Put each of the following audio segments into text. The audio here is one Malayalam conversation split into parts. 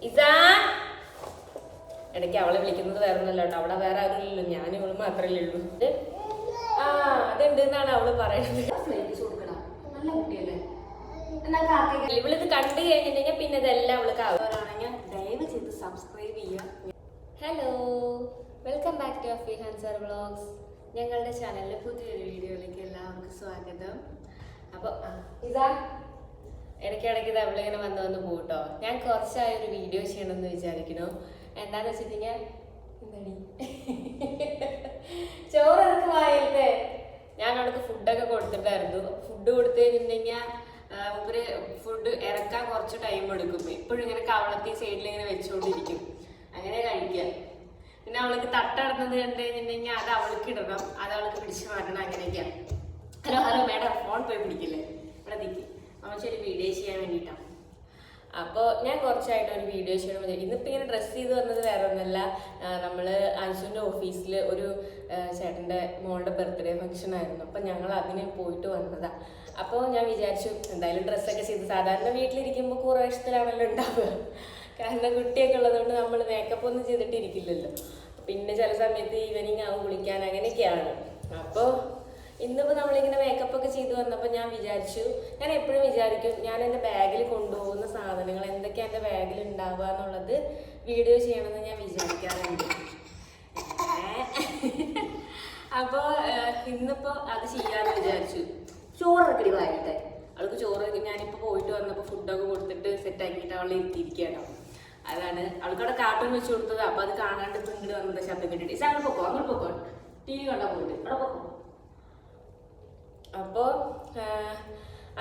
ഇസാ ഇടയ്ക്ക് അവളെ വിളിക്കുന്നത് വേറെ ഒന്നല്ല കേട്ടോ. അവിടെ വേറെ ആരും ഇല്ലല്ലോ, ഞാൻ ഇവള് മാത്രമല്ലേ ഉള്ളൂ. ആ അതുണ്ട് എന്നാണ് അവള് പറയുന്നത്. നല്ല കുട്ടിയല്ലേ? ഇവളിത് കണ്ടു കഴിഞ്ഞിട്ടുണ്ടെങ്കിൽ പിന്നെ ഇതെല്ലാം അവൾക്ക് ആവുകയാണെങ്കിൽ ദയവ് ചെയ്ത് സബ്സ്ക്രൈബ് ചെയ്യുക. Hello, welcome back to Afi Hansar vlogs. ഞങ്ങളുടെ ചാനലിലെ പുതിയൊരു വീഡിയോയിലേക്ക് എല്ലാവർക്കും സ്വാഗതം. അപ്പോൾ ഇതാ ഇടയ്ക്കിടയ്ക്ക് ഇത് അവളിങ്ങനെ വന്ന് പോകട്ടോ. ഞാൻ കുറച്ചായി ഒരു വീഡിയോ ചെയ്യണമെന്ന് വിചാരിക്കണു. എന്താന്ന് വെച്ചിട്ടുണ്ടെങ്കിൽ എന്താടി ചോറ് ഇറക്ക് വായില്ലേ. ഞാൻ അവൾക്ക് ഫുഡൊക്കെ കൊടുത്തിട്ടായിരുന്നു. ഫുഡ് കൊടുത്തു കഴിഞ്ഞിട്ടുണ്ടെങ്കിൽ ഇവര് ഫുഡ് ഇറക്കാൻ കുറച്ച് ടൈം എടുക്കും. എപ്പോഴും ഇങ്ങനെ കവളത്തി സൈഡിൽ ഇങ്ങനെ വെച്ചുകൊണ്ടിരിക്കും. അങ്ങനെ കഴിക്കുക. പിന്നെ അവൾക്ക് തട്ടടന്നത് കണ്ടു കഴിഞ്ഞിട്ടുണ്ടെങ്കിൽ അത് അവൾക്ക് ഇടണം, അത് അവൾക്ക് പിടിച്ചു മാറ്റണം. അങ്ങനെയൊക്കെയാണ്. ഹലോ ഹലോ മേഡം, ഫോൺ പോയി പിടിക്കില്ലേ, ഇവിടെ നിൽക്കി. അമ്മച്ചൊരു വീഡിയോ ചെയ്യാൻ വേണ്ടിയിട്ടാണ്. അപ്പോൾ ഞാൻ കുറച്ചായിട്ട് ഒരു വീഡിയോ ചെയ്യണം വിചാരിക്കും. ഇന്നിപ്പോൾ ഇങ്ങനെ ഡ്രസ്സ് ചെയ്ത് വന്നത് വേറെ ഒന്നല്ല. നമ്മൾ അൻസുവിൻ്റെ ഓഫീസിൽ ഒരു ചേട്ടൻ്റെ മോളുടെ ബർത്ത്ഡേ ഫംഗ്ഷൻ ആയിരുന്നു. അപ്പം ഞങ്ങൾ അതിന് പോയിട്ട് വന്നതാണ്. അപ്പോൾ ഞാൻ വിചാരിച്ചു എന്തായാലും ഡ്രസ്സൊക്കെ ചെയ്ത്, സാധാരണ വീട്ടിലിരിക്കുമ്പോൾ കുറേ ഇഷ്ടത്തിലാണല്ലോ ഉണ്ടാവുക. കാരണം കുട്ടിയൊക്കെ ഉള്ളതുകൊണ്ട് നമ്മൾ മേക്കപ്പ് ഒന്നും ചെയ്തിട്ടിരിക്കില്ലല്ലോ. പിന്നെ ചില സമയത്ത് ഈവനിങ് ആവും കുളിക്കാൻ, അങ്ങനെയൊക്കെയാണ്. അപ്പോൾ ഇന്നിപ്പോൾ നമ്മളിങ്ങനെ മേക്കപ്പ് ഒക്കെ ചെയ്ത് വന്നപ്പോൾ ഞാൻ വിചാരിച്ചു, ഞാൻ എപ്പോഴും വിചാരിക്കും ഞാൻ എൻ്റെ ബാഗിൽ കൊണ്ടുപോകുന്ന സാധനങ്ങൾ എന്തൊക്കെയാണ് എൻ്റെ ബാഗിൽ ഉണ്ടാവുക എന്നുള്ളത് വീഡിയോ ചെയ്യണമെന്ന് ഞാൻ വിചാരിക്കാറുണ്ട്. അപ്പോൾ ഇന്നിപ്പോൾ അത് ചെയ്യാമെന്ന് വിചാരിച്ചു. ചോറൊക്കെ വായിട്ടെ അവൾക്ക് ചോറ് ഞാനിപ്പോൾ പോയിട്ട് വന്നപ്പോൾ ഫുഡൊക്കെ കൊടുത്തിട്ട് സെറ്റാക്കിയിട്ട് അവളെ ഇരുത്തിയിരിക്കുകയാണ്. അതാണ് അവൾക്കവിടെ കാർട്ടൂൺ വെച്ച് കൊടുത്തത്. അപ്പോൾ അത് കാണാണ്ട് ഇപ്പം ഇങ്ങോട്ട് വന്നത് ശബ്ദം കേട്ടിട്ട് ഇസ് അങ്ങോട്ട് പൊക്കോ, അങ്ങോട്ട് പൊക്കോ, TV കണ്ടാൽ പോയിട്ട് അവിടെ പൊക്കോ. അപ്പോൾ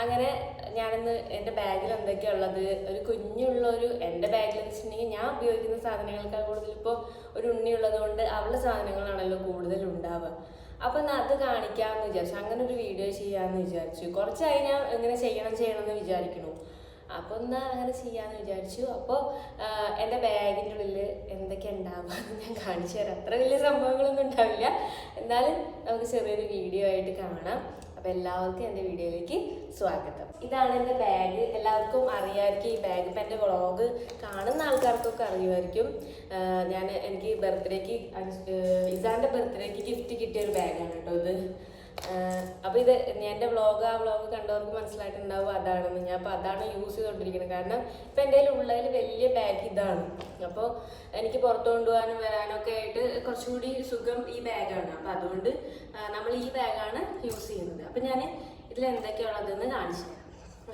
അങ്ങനെ ഞാനിന്ന് എൻ്റെ ബാഗിൽ എന്തൊക്കെയാണ് ഉള്ളത്, ഒരു കുഞ്ഞുള്ളൊരു എൻ്റെ ബാഗിൽ എന്ന് വെച്ചിട്ടുണ്ടെങ്കിൽ ഞാൻ ഉപയോഗിക്കുന്ന സാധനങ്ങൾക്കാൾ കൂടുതൽ ഇപ്പോൾ ഒരു ഉണ്ണിയുള്ളത് കൊണ്ട് അവളുടെ സാധനങ്ങളാണല്ലോ കൂടുതൽ ഉണ്ടാവുക. അപ്പോൾ എന്നാൽ അത് കാണിക്കാമെന്ന് വിചാരിച്ചു. അങ്ങനെ ഒരു വീഡിയോ ചെയ്യാമെന്ന് വിചാരിച്ചു. കുറച്ചായി ഞാൻ ഇങ്ങനെ ചെയ്യണം എന്ന് വിചാരിക്കണു. അപ്പോൾ എന്നാൽ അങ്ങനെ ചെയ്യാമെന്ന് വിചാരിച്ചു. അപ്പോൾ എൻ്റെ ബാഗിൻ്റെ ഉള്ളിൽ എന്തൊക്കെ ഉണ്ടാവുക ഞാൻ കാണിച്ചു തരാം. അത്ര വലിയ സംഭവങ്ങളൊന്നും ഉണ്ടാവില്ല, എന്നാലും നമുക്ക് ചെറിയൊരു വീഡിയോ ആയിട്ട് കാണാം. അപ്പോൾ എല്ലാവർക്കും എൻ്റെ വീഡിയോയിലേക്ക് സ്വാഗതം. ഇതാണ് എൻ്റെ ബാഗ്. എല്ലാവർക്കും അറിയാമായിരിക്കും ഈ ബാഗ്. ഇപ്പം എൻ്റെ വ്ളോഗ് കാണുന്ന ആൾക്കാർക്കൊക്കെ അറിയുമായിരിക്കും. എനിക്ക് ബർത്ത്ഡേക്ക് ഇസാൻ്റെ ബർത്ത്ഡേക്ക് ഗിഫ്റ്റ് കിട്ടിയൊരു ബാഗാണ് കേട്ടോ ഇത്. അപ്പോൾ ഇത് എൻ്റെ വ്ളോഗ് കണ്ടവർക്ക് മനസ്സിലായിട്ടുണ്ടാവും അതാണെന്ന്. ഞാൻ അപ്പോൾ അതാണ് യൂസ് ചെയ്തുകൊണ്ടിരിക്കുന്നത്. കാരണം ഇപ്പം എൻ്റെ ഉള്ളതിൽ വലിയ ബാഗ് ഇതാണ്. അപ്പോൾ എനിക്ക് പുറത്തു കൊണ്ടുപോകാനും വരാനൊക്കെ ആയിട്ട് കുറച്ചുകൂടി സുഖം ഈ ബാഗാണ്. അപ്പോൾ അതുകൊണ്ട് നമ്മൾ ഈ ബാഗാണ് യൂസ് ചെയ്യുന്നത്. അപ്പം ഞാൻ ഇതിൽ എന്തൊക്കെയുള്ളതെന്ന് കാണിച്ചു തരാം.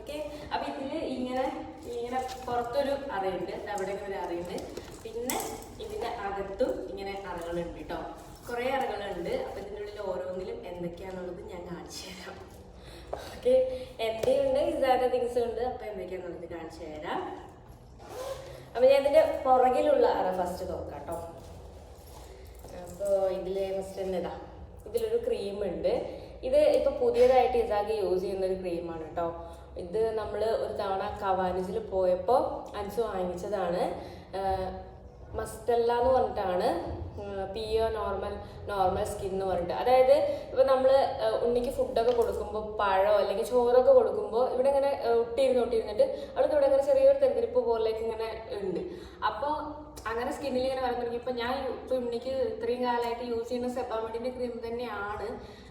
ഓക്കെ. അപ്പം ഇതിൽ ഇങ്ങനെ പുറത്തൊരു അറയുണ്ട്, അവിടെ ഒരു അറയുണ്ട്. പിന്നെ ഇതിൻ്റെ അകത്തും ഇങ്ങനെ അറകളുണ്ട് കേട്ടോ, കുറേ അറകളുണ്ട്. അപ്പം ഇതിൻ്റെ ഉള്ളിൽ ഓരോന്നിലും എന്തൊക്കെയാണെന്നുള്ളത് ഞാൻ കാണിച്ചു തരാം. ഓക്കെ. എൻ്റെ ഉണ്ട്, ഇസാൻ്റെ തിങ്സ് ഉണ്ട്. അപ്പം എന്തൊക്കെയാണെന്നുള്ളത് കാണിച്ചു തരാം. അപ്പം ഞാൻ ഇതിൻ്റെ പുറകിലുള്ള അറ ഫസ്റ്റ് നോക്കാം കേട്ടോ. അപ്പോൾ ഇതിൽ ഫസ്റ്റ് തന്നെ ഇതിലൊരു ക്രീമുണ്ട്. ഇത് ഇപ്പോൾ പുതിയതായിട്ട് ഇസാക്ക് യൂസ് ചെയ്യുന്നൊരു ക്രീമാണ് കേട്ടോ. ഇത് നമ്മൾ ഒരു തവണ കവാനിസിൽ പോയപ്പോൾ അൻസു വാങ്ങിച്ചതാണ്. മസ്റ്റല്ല എന്ന് പറഞ്ഞിട്ടാണ്, PO നോർമൽ സ്കിൻ എന്ന് പറഞ്ഞിട്ട്. അതായത് ഇപ്പോൾ നമ്മൾ ഉണ്ണിക്ക് ഫുഡൊക്കെ കൊടുക്കുമ്പോൾ പഴമോ അല്ലെങ്കിൽ ചോറൊക്കെ കൊടുക്കുമ്പോൾ ഇവിടെ ഇങ്ങനെ ഒട്ടിയിരുന്നിട്ട് അവൾക്ക് ഇവിടെ ഇങ്ങനെ ചെറിയൊരു തെരഞ്ഞെടുപ്പ് പോലേക്ക് ഇങ്ങനെ ഉണ്ട്. അപ്പോൾ അങ്ങനെ സ്കിന്നിൽ ഇങ്ങനെ വരാൻ തുടങ്ങി. ഇപ്പോൾ ഞാൻ ഇപ്പോൾ ഉണ്ണിക്ക് ഇത്രയും കാലമായിട്ട് യൂസ് ചെയ്യുന്ന സെബാമെഡിൻ്റെ ക്രീം തന്നെയാണ്.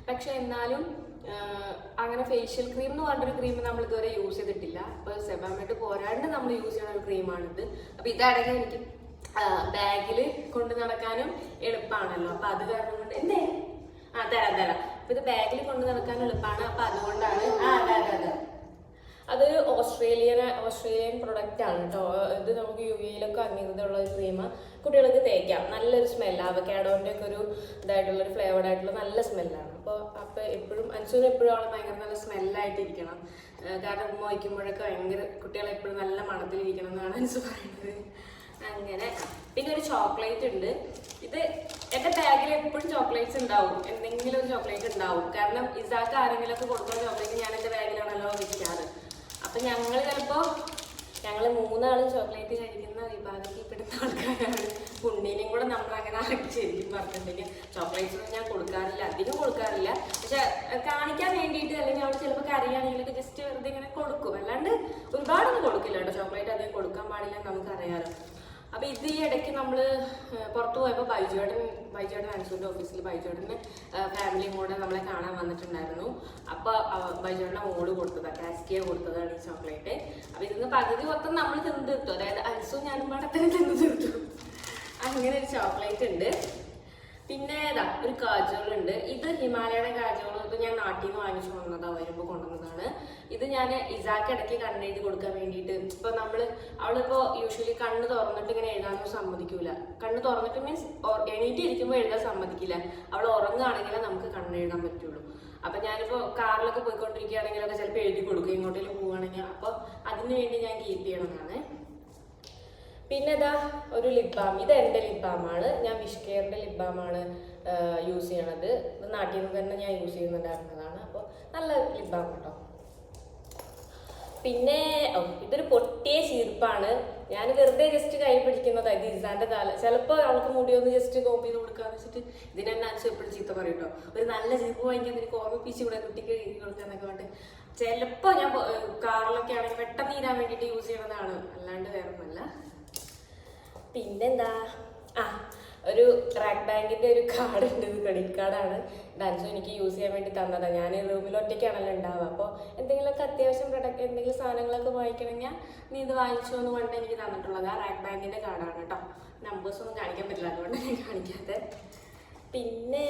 പക്ഷെ എന്നാലും അങ്ങനെ ഫേഷ്യൽ ക്രീം എന്ന് പറഞ്ഞൊരു ക്രീം നമ്മൾ ഇതുവരെ യൂസ് ചെയ്തിട്ടില്ല. അപ്പോൾ സെബാമെഡ് പോരാണ്ട് നമ്മൾ യൂസ് ചെയ്യുന്ന ഒരു ക്രീമാണിത്. അപ്പോൾ ഇതാണെങ്കിൽ എനിക്ക് ബാഗിൽ കൊണ്ട് നടക്കാനും എളുപ്പമാണല്ലോ. അപ്പം അത് കാരണം കൊണ്ട് തരാം. അപ്പം ഇത് ബാഗിൽ കൊണ്ട് നടക്കാൻ എളുപ്പമാണ്. അപ്പം അതുകൊണ്ടാണ് അതെ അതൊരു ഓസ്ട്രേലിയൻ പ്രൊഡക്റ്റ് ആണ് കേട്ടോ. ഇത് നമുക്ക് UAE-ലൊക്കെ അംഗീകൃതമുള്ള ഒരു ക്രീമാണ്. കുട്ടികൾക്ക് തേക്കാം. നല്ലൊരു സ്മെല്ലാണ്. അവക്കാഡോൻ്റെ ഒക്കെ ഒരു ഇതായിട്ടുള്ളൊരു ഫ്ലേവർഡ് ആയിട്ടുള്ള നല്ല സ്മെല്ലാണ്. അപ്പോൾ എപ്പോഴും അൻസുവിന് എപ്പോഴും അവൾ ഭയങ്കര നല്ല സ്മെല്ലായിട്ടിരിക്കണം. കാരണം ഉമ്മ വയ്ക്കുമ്പോഴൊക്കെ ഭയങ്കര കുട്ടികളെപ്പോഴും നല്ല മണത്തിലിരിക്കണം എന്നാണ് അൻസു പറയുന്നത്. അങ്ങനെ പിന്നെ ഒരു ചോക്ലേറ്റ് ഉണ്ട്. ഇത് എൻ്റെ ബാഗിൽ എപ്പോഴും ചോക്ലേറ്റ്സ് ഉണ്ടാവും, എന്തെങ്കിലും ഒരു ചോക്ലേറ്റ് ഉണ്ടാവും. കാരണം ഇസാക്ക് ആരെങ്കിലുമൊക്കെ കൊടുക്കുന്ന ചോക്ലേറ്റ് ഞാൻ എൻ്റെ ബാഗിലാണല്ലോ വെക്കാറ്. അപ്പം ഞങ്ങൾ മൂന്നാളും ചോക്ലേറ്റ് കഴിക്കുന്ന വിഭാഗത്തിൽ പെടുന്ന ആൾക്കാരാണ്. ഉണ്ണീനെയും കൂടെ നമ്മളങ്ങനെ ആക്കി ശരിക്കും പറഞ്ഞിട്ടുണ്ടെങ്കിൽ ചോക്ലേറ്റ്സ് ഒന്നും ഞാൻ കൊടുക്കാറില്ല, അധികം കൊടുക്കാറില്ല. പക്ഷെ കാണിക്കാൻ വേണ്ടിയിട്ട് അല്ലെങ്കിൽ അവൾ ചിലപ്പോൾ കറിയാണെങ്കിലൊക്കെ ജസ്റ്റ് വെറുതെ ഇങ്ങനെ കൊടുക്കും. അല്ലാണ്ട് ഒരുപാടൊന്നും കൊടുക്കില്ല കേട്ടോ ചോക്ലേറ്റ്. എവിടെയും കൊടുക്കാൻ പാടില്ല എന്ന് നമുക്കറിയാലോ. അപ്പോൾ ഇത് ഈ ഇടയ്ക്ക് നമ്മൾ പുറത്ത് പോയപ്പോൾ ബൈജുവേട്ടൻ അൻസുവിൻ്റെ ഓഫീസിൽ ബൈജുവേട്ടൻ്റെ ഫാമിലിയും കൂടെ നമ്മളെ കാണാൻ വന്നിട്ടുണ്ടായിരുന്നു. അപ്പോൾ ബൈജുവേട്ടൻ്റെ മോള് കൊടുത്തതാണ്, കാസ്കിയ കൊടുത്തതാണ് ഈ ചോക്ലേറ്റ്. അപ്പോൾ ഇതിന്ന് പകുതി മൊത്തം നമ്മൾ തിന്നു തീർത്തു, അതായത് അൻസും ഞാനും പാടത്തിന് തിന്നു തീർത്തു. അങ്ങനെ ഒരു ചോക്ലേറ്റ് ഉണ്ട്. പിന്നെ ഇതാ ഒരു കാജോളുണ്ട്. ഇത് ഹിമാലയയുടെ കാജോൾ. ഇത് ഞാൻ നാട്ടിൽ നിന്ന് വാങ്ങിച്ചു കൊണ്ടുവന്നതാണ്, വരുമ്പോൾ കൊണ്ടുവന്നതാണ്. ഇത് ഞാൻ ഇസാക്ക് ഇടയ്ക്ക് കണ്ണെഴുതി കൊടുക്കാൻ വേണ്ടിയിട്ട്. ഇപ്പോൾ അവളിപ്പോൾ യൂഷ്വലി കണ്ണ് തുറന്നിട്ട് ഇങ്ങനെ എഴുതാനൊന്നും സമ്മതിക്കൂല. കണ്ണ് തുറന്നിട്ട് മീൻസ് എണീറ്റ് ഇരിക്കുമ്പോൾ എഴുതാൻ സമ്മതിക്കില്ല. അവൾ ഉറങ്ങുകയാണെങ്കിലേ നമുക്ക് കണ്ണെഴുതാൻ പറ്റുള്ളൂ. അപ്പം ഞാനിപ്പോൾ കാറിലൊക്കെ പോയിക്കൊണ്ടിരിക്കുകയാണെങ്കിലൊക്കെ ചിലപ്പോൾ എഴുതി കൊടുക്കും, എങ്ങോട്ടേലും പോവുകയാണെങ്കിൽ. അപ്പോൾ അതിന് വേണ്ടി ഞാൻ കീപ്പ് ചെയ്യണമെന്നാണ്. പിന്നെ ഇതാ ഒരു ലിപ് ബാം. ഇത് എൻ്റെ ലിപ് ബാമാണ്. ഞാൻ വിഷ് കെയറിൻ്റെ ലിപ് ബാമാണ് യൂസ് ചെയ്യണത്. ഇത് നാട്ടിൽ നിന്ന് തന്നെ ഞാൻ യൂസ് ചെയ്യുന്നുണ്ടായിരുന്നതാണ്. അപ്പോൾ നല്ല ലിപ് ബാം കേട്ടോ. പിന്നെ ഇതൊരു പൊട്ടിയ ചീർപ്പാണ്. ഞാൻ വെറുതെ ജസ്റ്റ് കൈ പിടിക്കുന്നതാണ്. ഇത് ഇസാൻ്റെ തല. ചിലപ്പോൾ അവൾക്ക് മുടിയൊന്ന് ജസ്റ്റ് കോമ്പ് ചെയ്ത് കൊടുക്കാന്ന് വെച്ചിട്ട് ഇതിനെന്നെ അച്ഛൻ എപ്പോഴും ചീത്ത പറയും കേട്ടോ. ഒരു നല്ല ചീർപ്പ് വാങ്ങിക്കാൻ എനിക്ക് ഓർമ്മിപ്പിച്ച് ഇവിടെ കുട്ടിക്ക് എഴുതി കൊടുക്കാന്നൊക്കെ പറഞ്ഞിട്ട് ചിലപ്പോൾ ഞാൻ കാറിലൊക്കെ ആണെങ്കിൽ പെട്ടെന്ന് തീരാൻ വേണ്ടിയിട്ട് യൂസ് ചെയ്യണതാണ്, അല്ലാണ്ട് വേറെ ഒന്നുമല്ല. പിന്നെന്താ, ഒരു ട്രാക്ക് ബാങ്കിൻ്റെ ഒരു കാർഡ് ഉണ്ട്. ഇത് ക്രെഡിറ്റ് കാർഡാണ്. ഡാൻസും എനിക്ക് യൂസ് ചെയ്യാൻ വേണ്ടി തന്നതാണ്. ഞാൻ റൂമിൽ ഒറ്റയ്ക്കാണല്ലോ ഉണ്ടാവുക. അപ്പോൾ എന്തെങ്കിലുമൊക്കെ അത്യാവശ്യം എന്തെങ്കിലും സാധനങ്ങളൊക്കെ വാങ്ങിക്കണമെങ്കിൽ നീ ഇത് വാങ്ങിച്ചു എന്ന് പറഞ്ഞിട്ട് എനിക്ക് തന്നിട്ടുള്ളത്. ആ റാക്ക് ബാങ്കിൻ്റെ കാർഡാണ് കേട്ടോ. നമ്പേഴ്സ് ഒന്നും കാണിക്കാൻ പറ്റില്ല, അതുകൊണ്ട് ഞാൻ കാണിക്കാതെ. പിന്നെ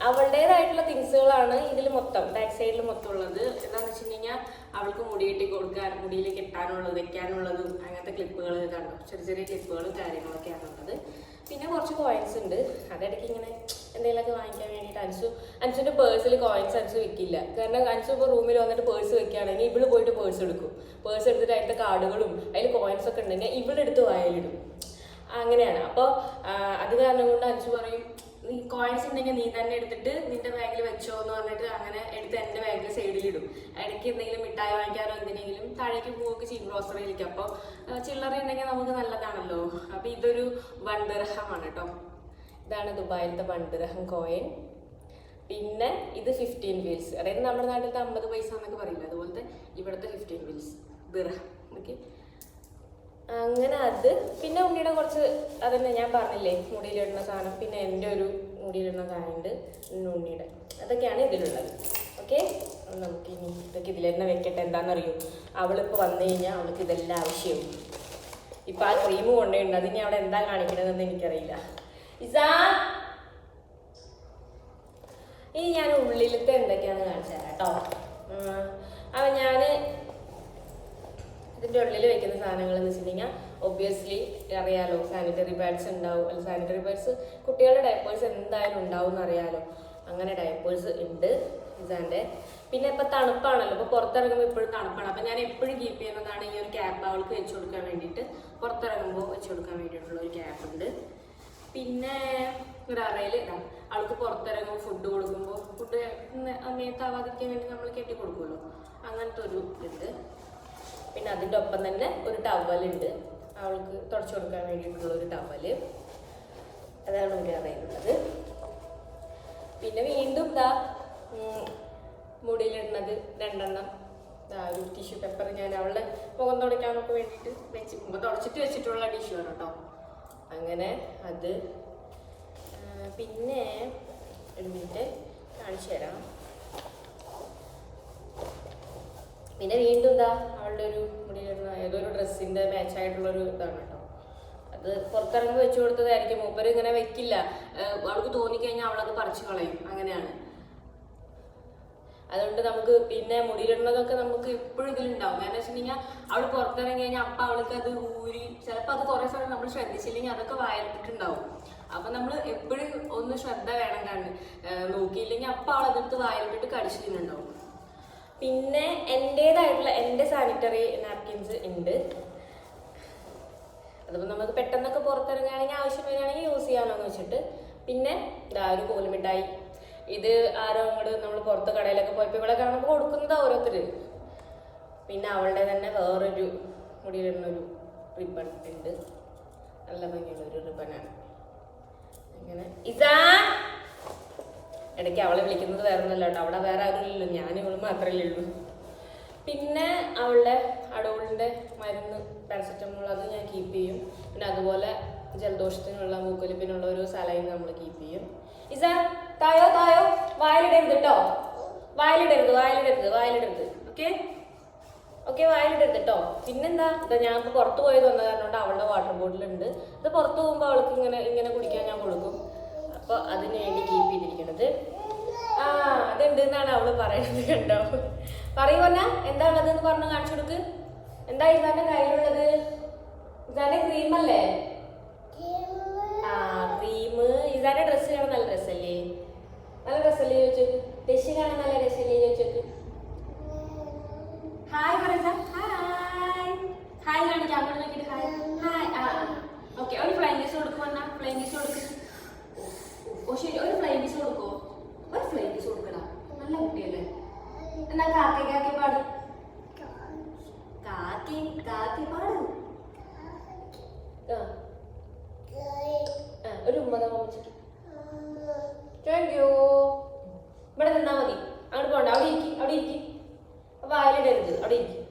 അവളുടേതായിട്ടുള്ള തിങ്സുകളാണ് ഇതിൽ മൊത്തം, ബാക്ക് സൈഡിൽ മൊത്തം ഉള്ളത്. എന്താണെന്ന് വെച്ചിട്ടുണ്ടെങ്കിൽ അവൾക്ക് മുടി കെട്ടി കൊടുക്കാൻ, മുടിയിൽ കെട്ടാനുള്ളത്, വെക്കാനുള്ളതും അങ്ങനത്തെ ക്ലിപ്പുകൾ കണ്ടു. ചെറിയ ചെറിയ ക്ലിപ്പുകളും കാര്യങ്ങളൊക്കെയാണ് ഉള്ളത്. പിന്നെ കുറച്ച് കോയിൻസ് ഉണ്ട്. അതിടയ്ക്ക് ഇങ്ങനെ എന്തെങ്കിലുമൊക്കെ വാങ്ങിക്കാൻ വേണ്ടിയിട്ട് അൻസുവിൻ്റെ പേഴ്സിൽ കോയിൻസ് അൻസു വെക്കില്ല. കാരണം അൻസു ഇപ്പോൾ റൂമിൽ വന്നിട്ട് പേഴ്സ് വെക്കുകയാണെങ്കിൽ ഇവള് പോയിട്ട് പേഴ്സ് എടുക്കും. പേഴ്സ് എടുത്തിട്ട് അതിൻ്റെ കാർഡുകളും അതിൽ കോയിൻസൊക്കെ ഉണ്ടെങ്കിൽ ഇവളെടുത്ത് വായിലിടും. അങ്ങനെയാണ്. അപ്പോൾ അത് കാരണം കൊണ്ട് അൻസു പറയും, നീ കോയിൻസ് ഉണ്ടെങ്കിൽ നീ തന്നെ എടുത്തിട്ട് നിന്റെ ബാഗിൽ വെച്ചോ എന്ന് പറഞ്ഞിട്ട് അങ്ങനെ എടുത്ത് എൻ്റെ ബാഗിൽ സൈഡിലിടും. ഇടയ്ക്ക് എന്തെങ്കിലും മിഠായി വാങ്ങിക്കാനോ എന്തിനെങ്കിലും താഴേക്ക് പോവുകയൊക്കെ ചെയ്യും ഗ്രോസറിയിലേക്ക്. അപ്പോൾ ചില്ലറ ഉണ്ടെങ്കിൽ നമുക്ക് നല്ലതാണല്ലോ. അപ്പോൾ ഇതൊരു 1 ദിർഹമാണ് കേട്ടോ. ഇതാണ് ദുബായിലത്തെ 1 ദിർഹം കോയിൻ. പിന്നെ ഇത് 15 വീൽസ്, അതായത് നമ്മുടെ നാട്ടിലത്തെ 50 പൈസ എന്നൊക്കെ പറയില്ല, അതുപോലത്തെ ഇവിടുത്തെ 15 വീൽസ് ദിർഹം. ഓക്കെ, അങ്ങനെ അത്. പിന്നെ ഉണ്ണിയുടെ കുറച്ച് അതന്നെ ഞാൻ പറഞ്ഞില്ലേ, മുടിയിലിടുന്ന സാധനം. പിന്നെ എൻ്റെ ഒരു മുടിയിലിടുന്ന സാധനമുണ്ട്, ഉണ്ണിയുടെ. അതൊക്കെയാണ് ഇതിലുള്ളത്. ഓക്കെ, നമുക്ക് ഇനി ഇതൊക്കെ ഇതിൽ തന്നെ വെക്കട്ടെ. എന്താണെന്നറിയോ, അവളിപ്പോൾ വന്നു കഴിഞ്ഞാൽ അവൾക്ക് ഇതെല്ലാം ആവശ്യവും. ഇപ്പം ആ ക്രീം കൊണ്ടുപോയിട്ടുണ്ട്, അതിനി അവിടെ എന്താ കാണിക്കണതെന്ന് എനിക്കറിയില്ല. ഇനി ഞാൻ ഉള്ളിലത്തെ എന്തൊക്കെയാണ് കാണിച്ചു തരാം കേട്ടോ. അപ്പം ഞാൻ ഇതിൻ്റെ ഉള്ളിൽ വെക്കുന്ന സാധനങ്ങൾ എന്ന് വെച്ചിട്ടുണ്ടെങ്കിൽ ഒബ്വിയസ്ലി അറിയാലോ, സാനിറ്ററി പാഡ്സ് ഉണ്ടാവും. അല്ല, സാനിറ്ററി പാഡ്സ് കുട്ടികളുടെ ഡയപ്പേഴ്സ് എന്തായാലും ഉണ്ടാവും എന്നറിയാലോ. അങ്ങനെ ഡയപ്പേഴ്സ് ഉണ്ട് ഇസാൻ്റെ. പിന്നെ ഇപ്പം തണുപ്പാണല്ലോ, ഇപ്പോൾ പുറത്തിറങ്ങുമ്പോൾ എപ്പോഴും തണുപ്പാണ്. അപ്പം ഞാൻ എപ്പോഴും കീപ്പ് ചെയ്യുന്നതാണ് ഈ ഒരു ക്യാപ്പ്. അവൾക്ക് വെച്ച് കൊടുക്കാൻ വേണ്ടിയിട്ട്, പുറത്തിറങ്ങുമ്പോൾ വെച്ച് കൊടുക്കാൻ വേണ്ടിയിട്ടുള്ള ഒരു ക്യാപ്പ് ഉണ്ട്. പിന്നെ ഒരു അറയിൽ അവൾക്ക് പുറത്തിറങ്ങുമ്പോൾ ഫുഡ് കൊടുക്കുമ്പോൾ ഫുഡ് മേത്താവാതിരിക്കാൻ വേണ്ടി നമ്മൾ കെട്ടി കൊടുക്കുമല്ലോ, അങ്ങനത്തെ ഒരു ഇതുണ്ട്. പിന്നെ അതിൻ്റെ ഒപ്പം തന്നെ ഒരു ടവലുണ്ട്, അവൾക്ക് തുടച്ചു കൊടുക്കാൻ വേണ്ടിയിട്ടുള്ള ഒരു ടവല്. അതാണ് ഒരു അറയിലുള്ളത്. പിന്നെ വീണ്ടും മുടിയിലിടുന്നത് 2 എണ്ണം. ഒരു ടിഷ്യൂ പേപ്പർ ഞാൻ അവളുടെ മുഖം തുടയ്ക്കാനൊക്കെ വേണ്ടിയിട്ട് മുഖം തുടച്ചിട്ട് വെച്ചിട്ടുള്ള ടിഷ്യൂ ആണ് കേട്ടോ. അങ്ങനെ അത്. പിന്നെ ഒരു മിനിറ്റ് കാണിച്ചു തരാം. പിന്നെ വീണ്ടും അവളുടെ ഒരു മുടിയിലിടുന്ന ഏതൊരു ഡ്രസ്സിൻ്റെ മാച്ചായിട്ടുള്ളൊരു ഇതാണ് കേട്ടോ. അത് പുറത്തിറങ്ങി വെച്ച് കൊടുത്തതായിരിക്കും. മൂപ്പര് ഇങ്ങനെ വെക്കില്ല, അവൾക്ക് തോന്നിക്കഴിഞ്ഞാൽ അവളത് പറിച്ചു കളയും. അങ്ങനെയാണ്. അതുകൊണ്ട് നമുക്ക് പിന്നെ മുടിയിലിടുന്നതൊക്കെ നമുക്ക് എപ്പോഴും ഇതിലുണ്ടാവും. കാരണം വെച്ചിട്ടുണ്ടെങ്കിൽ അവൾ പുറത്തിറങ്ങി കഴിഞ്ഞാൽ അപ്പം അവൾക്ക് അത് ഊരി, ചിലപ്പോൾ അത് കുറേ സമയം നമ്മൾ ശ്രദ്ധിച്ചില്ലെങ്കിൽ അതൊക്കെ വായിലിട്ടിട്ടുണ്ടാവും. അപ്പം നമ്മൾ എപ്പോഴും ഒന്ന് ശ്രദ്ധ വേണം. കാരണം നോക്കിയില്ലെങ്കിൽ അപ്പം അവൾ അതെടുത്ത് വായിലിട്ടിട്ട് കടിച്ചു തിന്നുണ്ടാവും. പിന്നെ എൻ്റേതായിട്ടുള്ള എൻ്റെ സാനിറ്ററി നാപ്കിൻസ് ഉണ്ട്. അതിപ്പോൾ നമുക്ക് പെട്ടെന്നൊക്കെ പുറത്തിറങ്ങുകയാണെങ്കിൽ ആവശ്യം വരികയാണെങ്കിൽ യൂസ് ചെയ്യാമെന്ന് വെച്ചിട്ട്. പിന്നെ ഒരു കോലുമിഠായി. ഇത് ആരോ അങ്ങോട്ട് നമ്മൾ പുറത്ത് കടയിലൊക്കെ പോയപ്പോൾ ഇവിടെ കാണുമ്പോൾ കൊടുക്കുന്നത് ഓരോരുത്തർ. പിന്നെ അവളുടെ തന്നെ വേറൊരു മുടിയിലിടുന്നൊരു റിബൺ ഉണ്ട്, നല്ല ഭംഗിയുള്ളൊരു റിബണാണ്. അങ്ങനെ ഇടയ്ക്ക് അവളെ വിളിക്കുന്നത് വേറെ ഒന്നുമല്ല കേട്ടോ. അവിടെ വേറെ ആരും ഇല്ലല്ലോ, ഞാനും ഇവളും മാത്രമല്ലേ ഉള്ളൂ. പിന്നെ അവളുടെ അഡോളിൻ്റെ മരുന്ന് പാരസെറ്റമോൾ അത് ഞാൻ കീപ്പ് ചെയ്യും. പിന്നെ അതുപോലെ ജലദോഷത്തിനുള്ള മൂക്കൊലിപ്പിനുള്ള ഒരു സലൈൻ നമ്മൾ കീപ്പ് ചെയ്യും. ഇസാ തായോ വായിലിടരുത് കേട്ടോ, വായിലിടരുത്. ഓക്കെ വായിലിടരുത് കേട്ടോ. പിന്നെന്താ ഇതാ ഞാൻ ഇപ്പോൾ പുറത്ത് പോയത് വന്ന കാരണം അവളുടെ വാട്ടർ ബോട്ടിലുണ്ട്. ഇത് പുറത്ത് പോകുമ്പോൾ അവൾക്ക് ഇങ്ങനെ കുടിക്കാൻ ഞാൻ കൊടുക്കും. അപ്പോൾ അതിന് വേണ്ടി കീപ്പ് ചെയ്തിരിക്കുന്നത്. അതുണ്ട് എന്നാണ് അവള് പറയണത്. കണ്ടോ പറയുമല്ല എന്താ ഉള്ളതെന്ന് പറഞ്ഞു കാണിച്ചു കൊടുക്ക്. എന്താ ഇതാന്റെ കയ്യിലുള്ളത്? ഇതാന്റെ ക്രീമല്ലേ? ക്രീം. ഇതാന്റെ ഡ്രസ്സ് കാണാൻ നല്ല ഡ്രസ്സല്ലേ? ചോദിച്ചോക്ക്. ഡ്രസ്സ് കാണാൻ നല്ല ഡ്രസ്സല്ലേ ചോദിച്ചോക്ക്. ഹായ് പറയാ. ഹായ് കാണിക്കാം. അങ്ങോട്ട് നോക്കിയിട്ട് ഹായ്. ഓക്കെ ഒരു ഫ്ലൈങ് കിസ് കൊടുക്കും. എന്നാ ഫ്ലൈങ് കിസ് കൊടുക്കും. ഓ ശരി ഒരു ഫ്ലൈങ് കിസ് കൊടുക്കോ? ഒരു ഫ്ലൈങ് കിസ് കൊടുക്കടാ. നല്ല കുട്ടിയല്ലേ? എന്നാ കാക്കി പാടും. കാക്കി പാടും. ഒരു ഉമ്മ മമ്മിച്ചിക്ക്. Thank you. ഇവിടെ നിന്നാ മതി, അങ്ങോട്ട് പോണ്ട. അവിടെ ഇരിക്കും. വായിലിടരുത്, അവിടെ ഇരിക്കും.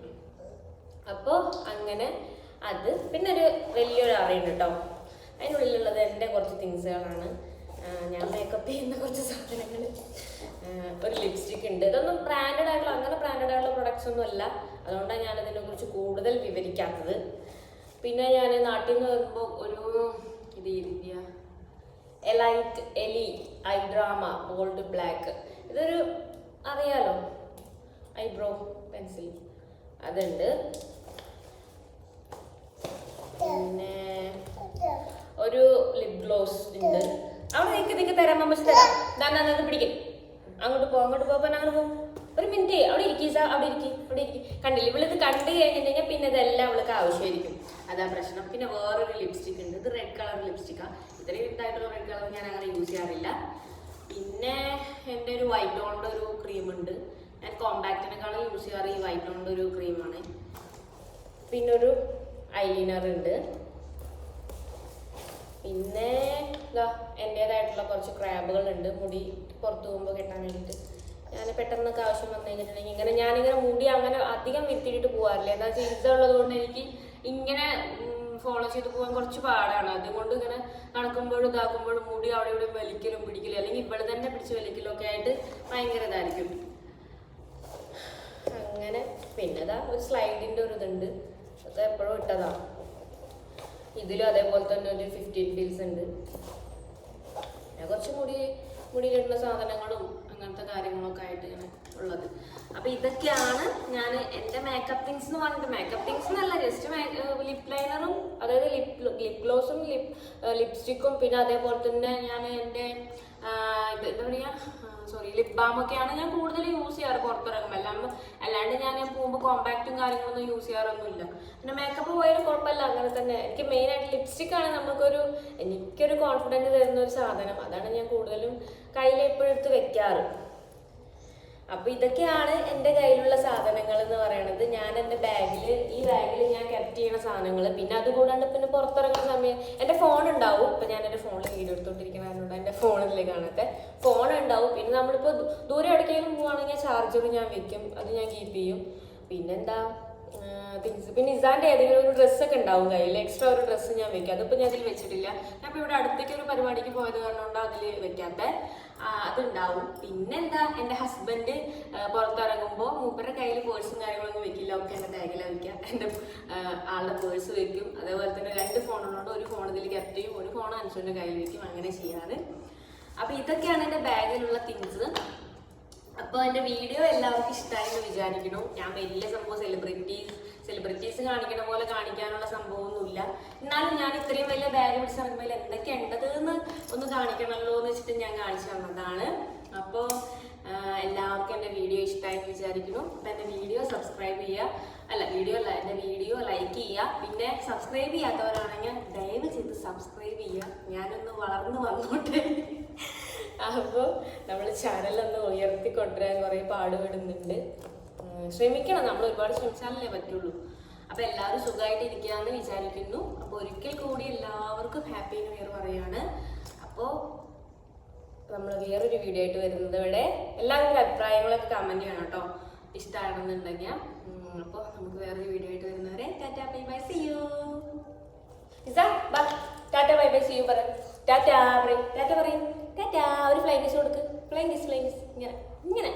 അപ്പോൾ അങ്ങനെ അത്. പിന്നെ ഒരു വലിയൊരു അറയുണ്ട് കേട്ടോ. അതിനുള്ളിലുള്ളത് എൻ്റെ കുറച്ച് തിങ്സുകളാണ്. ഞാൻ മേക്കപ്പ് ചെയ്യുന്ന കുറച്ച് സാധനങ്ങൾ. ഒരു ലിപ്സ്റ്റിക് ഉണ്ട്. ഇതൊന്നും ബ്രാൻഡഡ് ആയിട്ടുള്ള പ്രൊഡക്ട്സ് ഒന്നും അല്ല. അതുകൊണ്ടാണ് ഞാനതിനെ കുറിച്ച് കൂടുതൽ വിവരിക്കാത്തത്. പിന്നെ ഞാൻ നാട്ടിൽ നിന്ന് വരുമ്പോൾ ഒരു elite I drama gold black, ഇതൊരു അറിയാലോ ഐബ്രോ പെൻസിൽ, അതുണ്ട്. പിന്നെ ഒരു ലിപ് ഗ്ലോസ് ഉണ്ട്. അവിടെ നിൽക്ക് തരാം മമ്മ തരാം. ദാന്നത് പിടിക്കും. അങ്ങോട്ട് പോകും. ഒരു മിനിറ്റ് അവിടെ ഇരിക്കും. കണ്ടില്ല ഇവളിത് കണ്ടു കഴിഞ്ഞിട്ടുണ്ടെങ്കിൽ പിന്നെ ഇതെല്ലാം അവൾക്ക് ആവശ്യമായിരിക്കും. അതാ പ്രശ്നം. പിന്നെ വേറൊരു ലിപ്സ്റ്റിക് ഉണ്ട്. ഇത് റെഡ് കളർ ലിപ്സ്റ്റിക്കാണ്. ഇത്രയും ഇതായിട്ടുള്ള റെഡ് കളർ ഞാൻ അങ്ങനെ യൂസ് ചെയ്യാറില്ല. പിന്നെ എൻ്റെ ഒരു വൈറ്റ് ടോണിൻ്റെ ഒരു ക്രീം ഉണ്ട്. ഞാൻ കോമ്പാക്റ്റിനേക്കാളും യൂസ് ചെയ്യാറ് ഈ വൈറ്റ് ടോണിൻ്റെ ഒരു ക്രീമാണ്. പിന്നെ ഒരു ഐലൈനർ ഉണ്ട്. പിന്നെ എൻ്റേതായിട്ടുള്ള കുറച്ച് ക്രാബുകളുണ്ട്. മുടി പുറത്ത് പോകുമ്പോൾ കെട്ടാൻ വേണ്ടിയിട്ട്. ഞാൻ പെട്ടെന്നൊക്കെ ആവശ്യം വന്നു കഴിഞ്ഞിട്ടുണ്ടെങ്കിൽ ഞാനിങ്ങനെ മുടി അങ്ങനെ അധികം വിത്തിയിട്ട് പോകാറില്ല. എന്താ വെച്ചാൽ ഇതുള്ളത് കൊണ്ട് എനിക്ക് ഇങ്ങനെ ഫോളോ ചെയ്ത് പോകാൻ കുറച്ച് പാടാണ്. അതുകൊണ്ട് ഇങ്ങനെ നടക്കുമ്പോഴും ഇതാക്കുമ്പോഴും മുടി അവിടെ ഇവിടെ വലിക്കലും പിടിക്കലും അല്ലെങ്കിൽ ഇവിടെ തന്നെ പിടിച്ച് വലിക്കലും ഒക്കെ ആയിട്ട് ഭയങ്കര ഇതായിരിക്കും. അങ്ങനെ പിന്നെ ഒരു സ്ലൈഡിൻ്റെ ഒരു ഇതുണ്ട്. അത് എപ്പോഴും ഇട്ടതാണ്. ഇതിലും അതേപോലെ തന്നെ ഒരു 15 ഫീൽസ് ഉണ്ട്. കുറച്ച് മുടിയിലിടുന്ന സാധനങ്ങളും അങ്ങനത്തെ കാര്യങ്ങളൊക്കെ ആയിട്ട് ഇങ്ങനെ ഉള്ളത്. അപ്പോൾ ഇതൊക്കെയാണ് ഞാൻ എൻ്റെ മേക്കപ്പ് തിങ്സ് എന്ന് പറഞ്ഞിട്ട്. മേക്കപ്പ് തിങ്സ് എന്നല്ല, ജസ്റ്റ് ലിപ് ലൈനറും അതായത് ലിപ് ഗ്ലോസും ലിപ്സ്റ്റിക്കും പിന്നെ അതേപോലെ തന്നെ ഞാൻ എൻ്റെ എന്താ പറയുക ലിപ് ബാമൊക്കെയാണ് ഞാൻ കൂടുതൽ യൂസ് ചെയ്യാറ് പുറത്തിറങ്ങുമ്പോൾ. അല്ലാണ്ട് ഞാൻ പോകുമ്പോൾ കോമ്പാക്റ്റും കാര്യങ്ങളൊന്നും യൂസ് ചെയ്യാറൊന്നുമില്ല. പിന്നെ മേക്കപ്പ് പോയാലും കുഴപ്പമില്ല, അങ്ങനെ തന്നെ. എനിക്ക് മെയിനായിട്ട് ലിപ്സ്റ്റിക്കാണ് എനിക്കൊരു കോൺഫിഡൻറ്റ് തരുന്ന ഒരു സാധനം. അതാണ് ഞാൻ കൂടുതലും കയ്യിൽ എപ്പോഴും എടുത്ത് വെക്കാറ്. അപ്പോൾ ഇതൊക്കെയാണ് എൻ്റെ കയ്യിലുള്ള സാധനങ്ങൾ എന്ന് പറയുന്നത്. ഞാൻ എൻ്റെ ഈ ബാഗിൽ ഞാൻ കെപ്റ്റ് ചെയ്യുന്ന സാധനങ്ങൾ. പിന്നെ അതുകൂടാണ്ട് പിന്നെ പുറത്തിറങ്ങുന്ന സമയം എൻ്റെ ഫോൺ ഉണ്ടാവും. ഇപ്പം ഞാൻ എൻ്റെ ഫോണിൽ വീഡിയോ എടുത്തോണ്ടിരിക്കുന്നതുകൊണ്ട് എൻ്റെ ഫോണിൽ കാണാത്ത ഫോൺ ഉണ്ടാവും. പിന്നെ നമ്മളിപ്പോൾ ദൂരെ എവിടേക്കെങ്കിലും പോവുകയാണെങ്കിൽ ചാർജർ ഞാൻ വെക്കും, അത് ഞാൻ കീപ്പ് ചെയ്യും. പിന്നെന്താ തിങ്സ്. പിന്നെ ഇസാൻ്റെ ഏതെങ്കിലും ഒരു ഡ്രസ്സൊക്കെ ഉണ്ടാവും കയ്യിൽ. എക്സ്ട്രാ ഒരു ഡ്രസ്സ് ഞാൻ വെക്കും. അതിപ്പോൾ ഞാൻ അതിൽ വെച്ചിട്ടില്ല. ഞാൻ ഇപ്പോൾ ഇവിടെ അടുത്തേക്ക് ഒരു പരിപാടിക്ക് പോയത് കാരണം അതിൽ വെക്കാത്ത അതുണ്ടാവും. പിന്നെന്താ എൻ്റെ ഹസ്ബൻഡ് പുറത്തിറങ്ങുമ്പോൾ മൂപ്പരുടെ കയ്യിൽ പേഴ്സും കാര്യങ്ങളൊന്നും വെക്കില്ല. ഒക്കെ എൻ്റെ ബാഗിലാണ് വെക്കുക. എൻ്റെ ആളുടെ പേഴ്സ് വെക്കും. അതേപോലെ തന്നെ 2 ഫോണുള്ളതുകൊണ്ട് ഒരു ഫോൺ ഇതിൽ കെപ്റ്റ് ചെയ്യും, ഒരു ഫോൺ അനുസരിൻ്റെ കയ്യിൽ വെക്കും. അങ്ങനെ ചെയ്യാറ്. അപ്പോൾ ഇതൊക്കെയാണ് എൻ്റെ ബാഗിലുള്ള തിങ്സ്. അപ്പോൾ എൻ്റെ വീഡിയോ എല്ലാവർക്കും ഇഷ്ടമായി എന്ന് വിചാരിക്കണം. ഞാൻ വലിയ സംഭവം സെലിബ്രിറ്റീസ് കാണിക്കണ പോലെ കാണിക്കാനുള്ള സംഭവമൊന്നുമില്ല. എന്നാലും ഞാൻ ഇത്രയും വലിയ ബാഗ് പിടിച്ചിറങ്ങുമ്പോൾ എന്തൊക്കെ ഉണ്ടതെന്ന് ഒന്ന് കാണിക്കണമല്ലോ എന്ന് വെച്ചിട്ട് ഞാൻ കാണിച്ചു തന്നതാണ്. അപ്പോൾ എല്ലാവർക്കും എൻ്റെ വീഡിയോ ഇഷ്ടമായി എന്ന് വിചാരിക്കുന്നു. അപ്പോൾ എൻ്റെ വീഡിയോ എൻ്റെ വീഡിയോ ലൈക്ക് ചെയ്യുക. പിന്നെ സബ്സ്ക്രൈബ് ചെയ്യാത്തവരാണെങ്കിൽ ദയവ് ചെയ്ത് സബ്സ്ക്രൈബ് ചെയ്യുക. ഞാനൊന്ന് വളർന്നു വന്നോട്ടെ. അപ്പോൾ നമ്മൾ ചാനലൊന്ന് ഉയർത്തിക്കൊണ്ടുവരാൻ കുറേ പാടുപെടുന്നുണ്ട്. ശ്രമിക്കണം, നമ്മൾ ഒരുപാട് ശ്രമിച്ചാലല്ലേ പറ്റുള്ളൂ. അപ്പോൾ എല്ലാവരും സുഖമായിട്ട് ഇരിക്കുകയെന്ന് വിചാരിക്കുന്നു. അപ്പോൾ ഒരിക്കൽ കൂടി എല്ലാവർക്കും ഹാപ്പി ന്യൂ ഇയർ പറയാണ്. അപ്പോൾ നമ്മൾ വേറൊരു വീഡിയോ ആയിട്ട് വരുന്നത് വരെ എല്ലാവരുടെ അഭിപ്രായങ്ങളൊക്കെ കമൻറ്റ് ചെയ്യണം കേട്ടോ. ഇഷ്ടമാണെന്നുണ്ടെങ്കിൽ. അപ്പോൾ നമുക്ക് വേറൊരു വീഡിയോ ആയിട്ട് വരുന്നവരെ ta-ta bye bye see you. Ta-ta bye bye see you പറ. ടാറ്റാ പറയും, ടാറ്റ പറയും, ടാറ്റാ. ഒരു ഫ്ലൈങ് കിസ് കൊടുക്ക്. ഫ്ലൈങ് കിസ് ഇങ്ങനെ ഇങ്ങനെ.